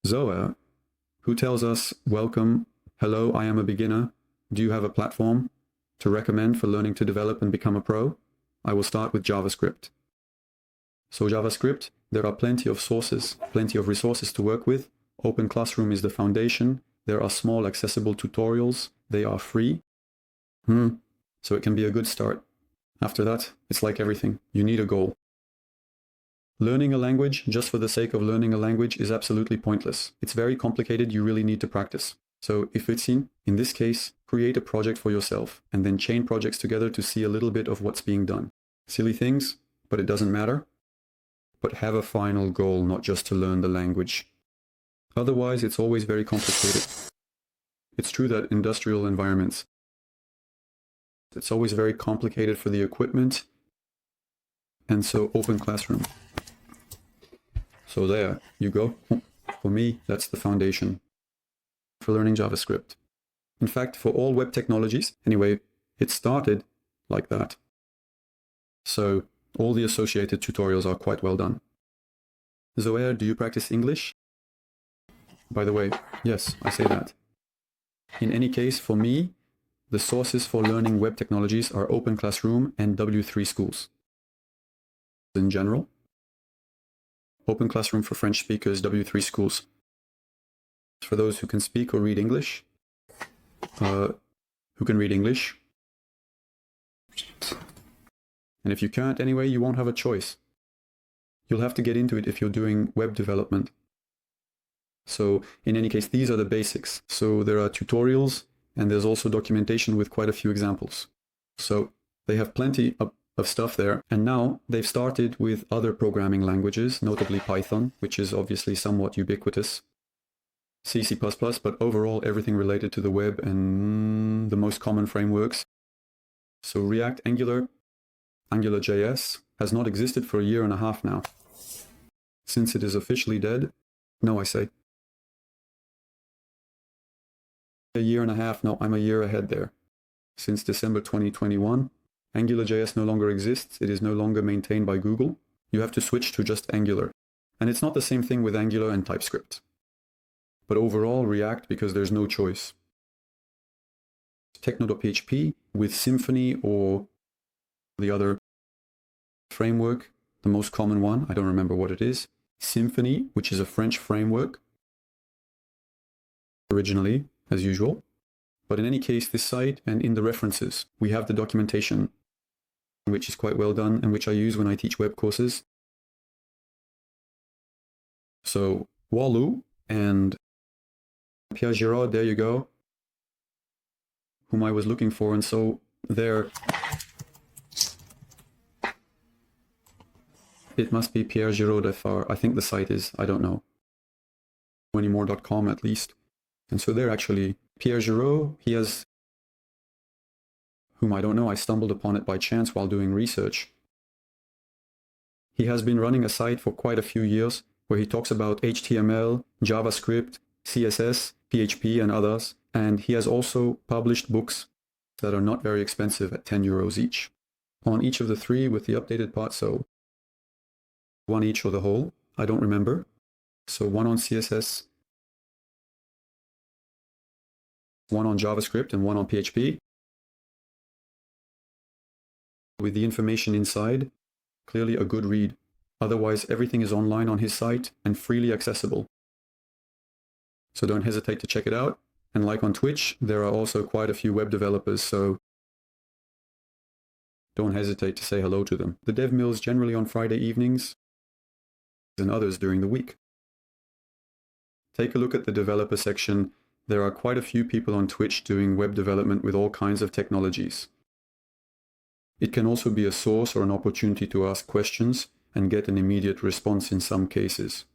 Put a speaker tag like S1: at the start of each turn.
S1: Zoa, who tells us, welcome, hello, I am a beginner. Do you have a platform to recommend for learning to develop and become a pro? I will start with JavaScript. So JavaScript, there are plenty of sources, plenty of resources to work with. OpenClassrooms is the foundation. There are small accessible tutorials. They are free. So it can be a good start. After that, it's like everything. You need a goal. Learning a language just for the sake of learning a language is absolutely pointless. It's very complicated. You really need to practice. So if it's in this case, create a project for yourself and then chain projects together to see a little bit of what's being done. Silly things, but it doesn't matter. But have a final goal, not just to learn the language. Otherwise, it's always very complicated. It's true that industrial environments, it's always very complicated for the equipment. And so OpenClassroom. So there you go. For me, that's the foundation for learning JavaScript. In fact, for all web technologies, anyway, it started like that. So all the associated tutorials are quite well done. Zoer, do you practice English? By the way, yes, I say that. In any case, for me, the sources for learning web technologies are OpenClassroom and W3 schools. In general, OpenClassroom for French speakers, W3 schools for those who can speak or read English, And if you can't anyway, you won't have a choice. You'll have to get into it if you're doing web development. So in any case, these are the basics. So there are tutorials and there's also documentation with quite a few examples. So they have plenty of stuff there. And now they've started with other programming languages, notably Python, which is obviously somewhat ubiquitous. C, C++, but overall everything related to the web and the most common frameworks. So React, Angular, AngularJS has not existed for 1.5 years now. Since it is officially dead, no, I say. 1.5 years, no, I'm a year ahead there. Since December 2021, AngularJS no longer exists. It is no longer maintained by Google. You have to switch to just Angular. And it's not the same thing with Angular and TypeScript. But overall, React, because there's no choice. Techno.php with Symfony or the other framework, the most common one, I don't remember what it is. Symfony, which is a French framework, originally, as usual. But in any case, this site and in the references, we have the documentation, which is quite well done and which I use when I teach web courses. So Walou and Pierre Girard, there you go, whom I was looking for. And so there, it must be Pierre Girard FR. I think the site is, I don't know, anymore.com at least. And so there actually, Pierre Girard, he has, whom I don't know, I stumbled upon it by chance while doing research. He has been running a site for quite a few years where he talks about HTML, JavaScript, CSS, PHP and others. And he has also published books that are not very expensive at 10 euros each. On each of the three with the updated part, so one each or the whole, I don't remember. So one on CSS, one on JavaScript and one on PHP. With the information inside, clearly a good read. Otherwise, everything is online on his site and freely accessible. So don't hesitate to check it out. And like on Twitch, there are also quite a few web developers, so don't hesitate to say hello to them. The dev mill is generally on Friday evenings and others during the week. Take a look at the developer section. There are quite a few people on Twitch doing web development with all kinds of technologies. It can also be a source or an opportunity to ask questions and get an immediate response in some cases.